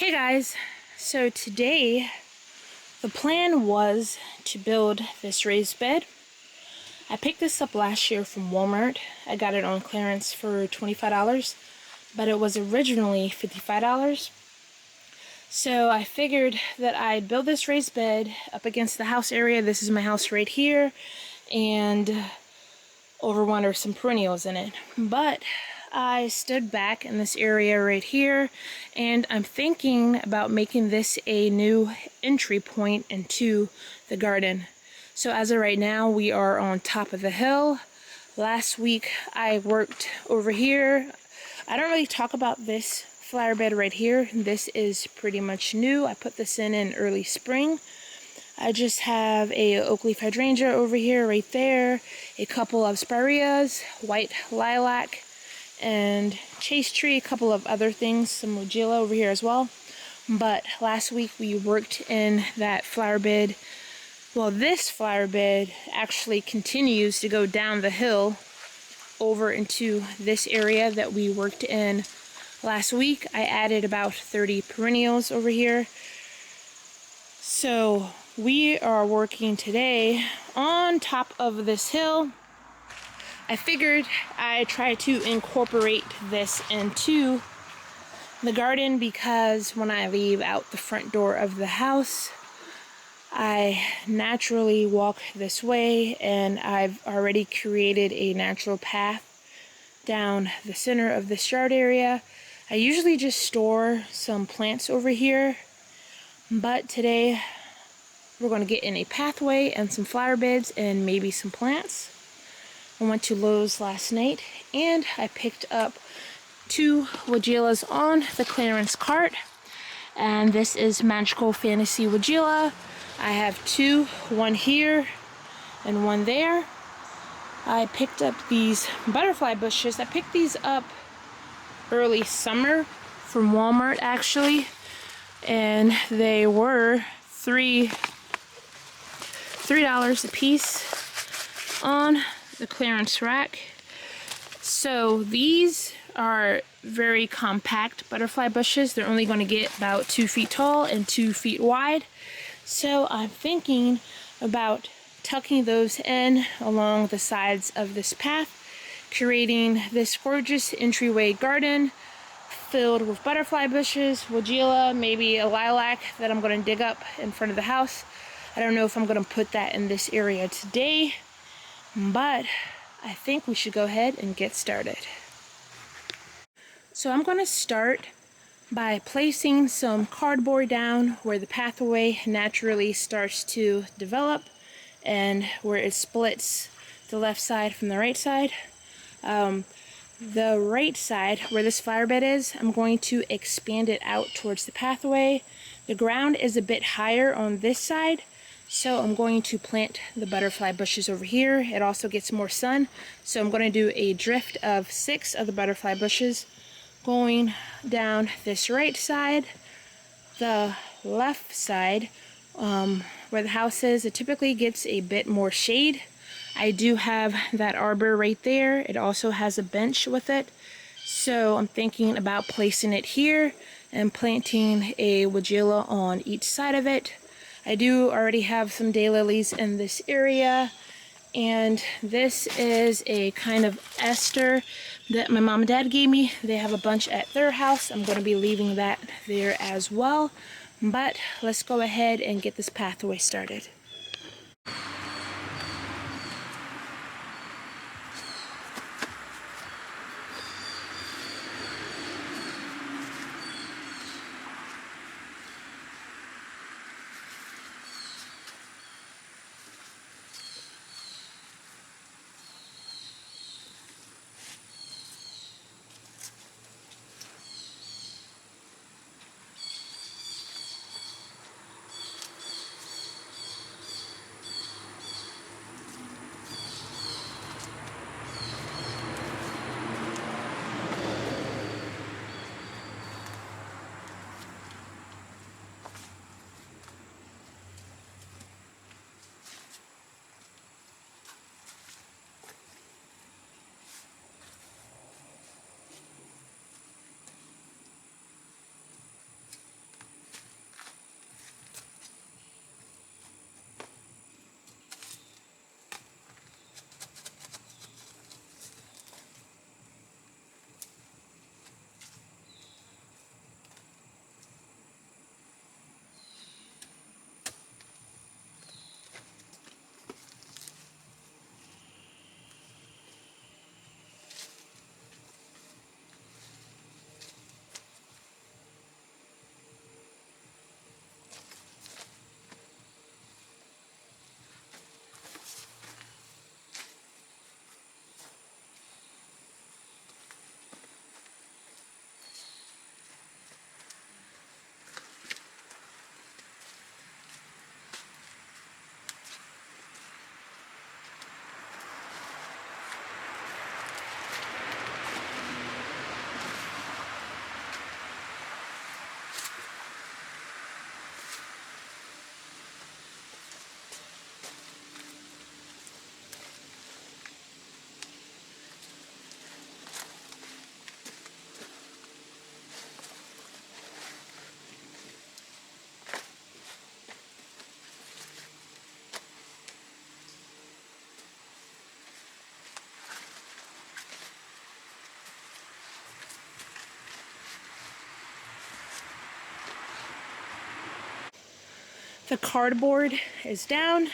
Hey guys, so today the plan was to build this raised bed. I picked this up last year from Walmart. I got it on clearance for $25, but it was originally $55. So I figured that I'd build this raised bed up against the house area. This is my house right here, and overwater some perennials in it. But I stood back in this area right here, and I'm thinking about making this a new entry point into the garden. So as of right now, we are on top of the hill. Last week I worked over here. I don't really talk about this flower bed right here. This is pretty much new. I put this in early spring. I just have a oak leaf hydrangea over here right there, a couple of spireas, white lilac, and chase tree, a couple of other things, some Regilla over here as well. But last week we worked in that flower bed. Well, this flower bed actually continues to go down the hill over into this area that we worked in last week. I added about 30 perennials over here. So we are working today on top of this hill. I figured I'd try to incorporate this into the garden because when I leave out the front door of the house, I naturally walk this way, and I've already created a natural path down the center of this yard area. I usually just store some plants over here, but today we're going to get in a pathway and some flower beds and maybe some plants. I went to Lowe's last night and I picked up 2 Weigillas on the clearance cart. And this is Magical Fantasy Weigilla. I have 2, one here and one there. I picked up these butterfly bushes. I picked these up early summer from Walmart actually. And they were $3 a piece on the clearance rack. So these are very compact butterfly bushes. They're only going to get about 2 feet tall and 2 feet wide. So I'm thinking about tucking those in along the sides of this path, creating this gorgeous entryway garden filled with butterfly bushes, Weigilla, maybe a lilac that I'm going to dig up in front of the house. I don't know if I'm going to put that in this area today, but I think we should go ahead and get started. So I'm going to start by placing some cardboard down where the pathway naturally starts to develop and where it splits the left side from the right side. The right side where this flower bed is, I'm going to expand it out towards the pathway. The ground is a bit higher on this side, so I'm going to plant the butterfly bushes over here. It also gets more sun, so I'm going to do a drift of 6 of the butterfly bushes going down this right side. The left side, where the house is, it typically gets a bit more shade. I do have that arbor right there. It also has a bench with it, so I'm thinking about placing it here and planting a Weigilla on each side of it. I do already have some daylilies in this area, and this is a kind of ester that my mom and dad gave me. They have a bunch at their house. I'm going to be leaving that there as well, but let's go ahead and get this pathway started. The cardboard is down.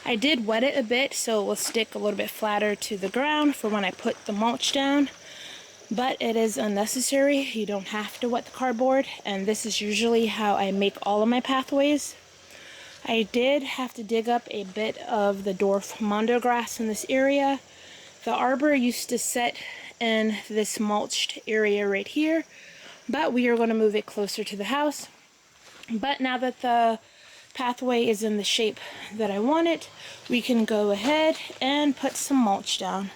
I did wet it a bit so it will stick a little bit flatter to the ground for when I put the mulch down, but it is unnecessary. You don't have to wet the cardboard, and this is usually how I make all of my pathways. I did have to dig up a bit of the dwarf mondo grass in this area. The arbor used to sit in this mulched area right here, but we are going to move it closer to the house. But now that the pathway is in the shape that I want it, we can go ahead and put some mulch down.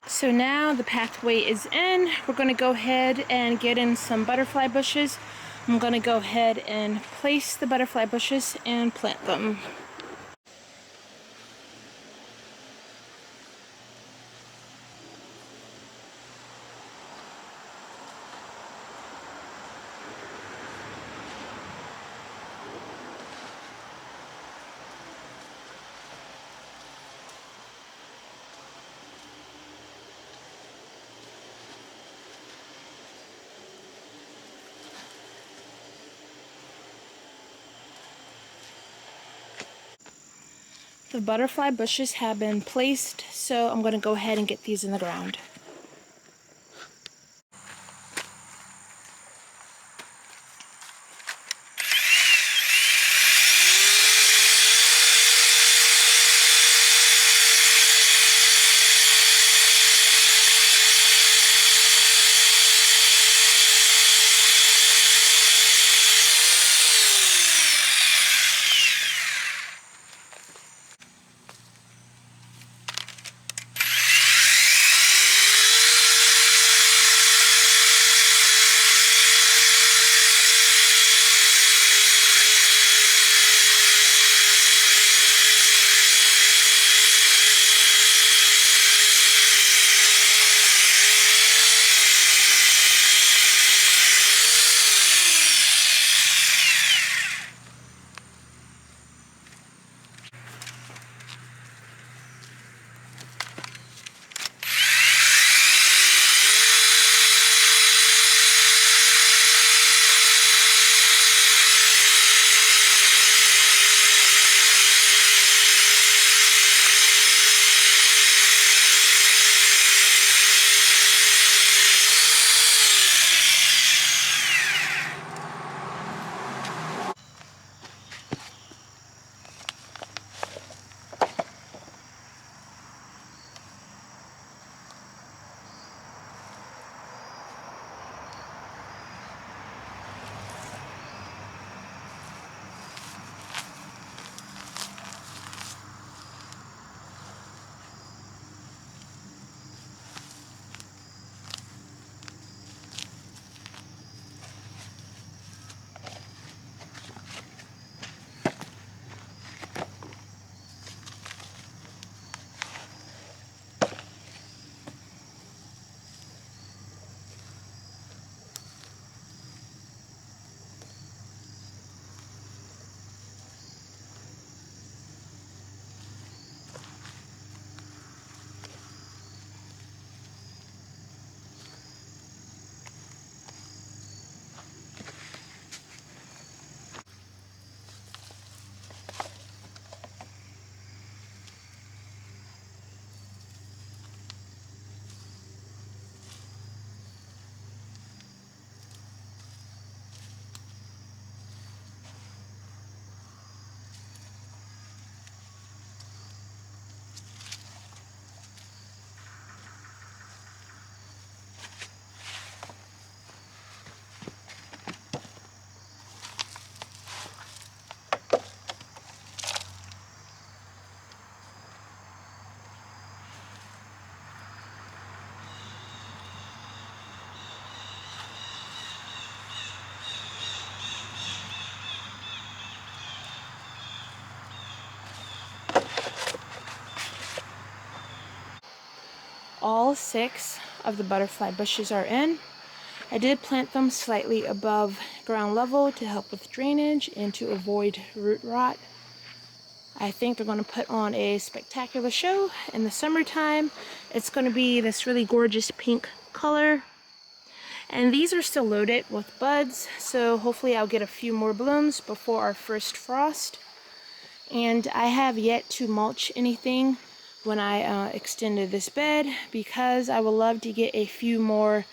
So now the pathway is in. We're going to go ahead and get in some butterfly bushes. I'm going to go ahead and place the butterfly bushes and plant them. The butterfly bushes have been placed, so I'm going to go ahead and get these in the ground. all 6 of the butterfly bushes are in. I did plant them slightly above ground level to help with drainage and to avoid root rot. I think they're going to put on a spectacular show in the summertime. It's going to be this really gorgeous pink color. And these are still loaded with buds, so hopefully I'll get a few more blooms before our first frost. And I have yet to mulch anything when I extended this bed, because I would love to get a few more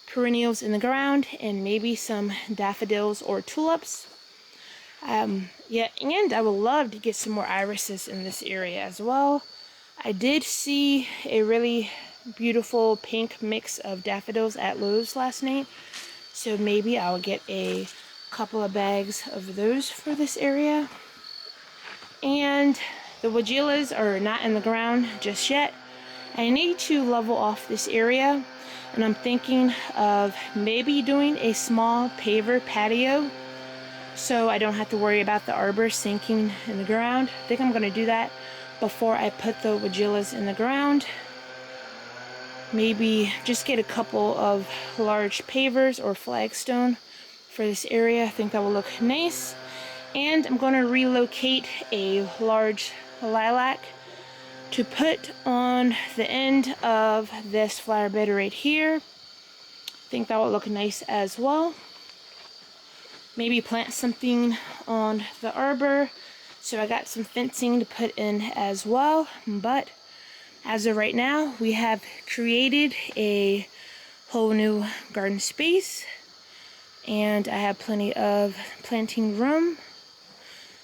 perennials in the ground and maybe some daffodils or tulips. Yeah, and I would love to get some more irises in this area as well. I did see a really beautiful pink mix of daffodils at Lowe's last night, so maybe I'll get a couple of bags of those for this area. And the weigelas are not in the ground just yet. I need to level off this area, and I'm thinking of maybe doing a small paver patio so I don't have to worry about the arbor sinking in the ground. I think I'm going to do that before I put the weigelas in the ground. Maybe just get a couple of large pavers or flagstone for this area. I think that will look nice. And I'm going to relocate a large lilac to put on the end of this flower bed right here. I think that will look nice as well. Maybe plant something on the arbor. So I got some fencing to put in as well. But as of right now, we have created a whole new garden space. And I have plenty of planting room.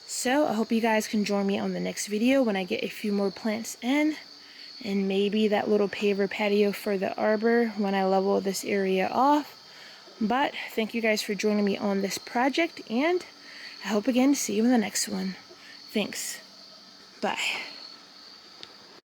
So I hope you guys can join me on the next video when I get a few more plants in. And maybe that little paver patio for the arbor when I level this area off. But thank you guys for joining me on this project, and I hope again to see you in the next one. Thanks. Bye.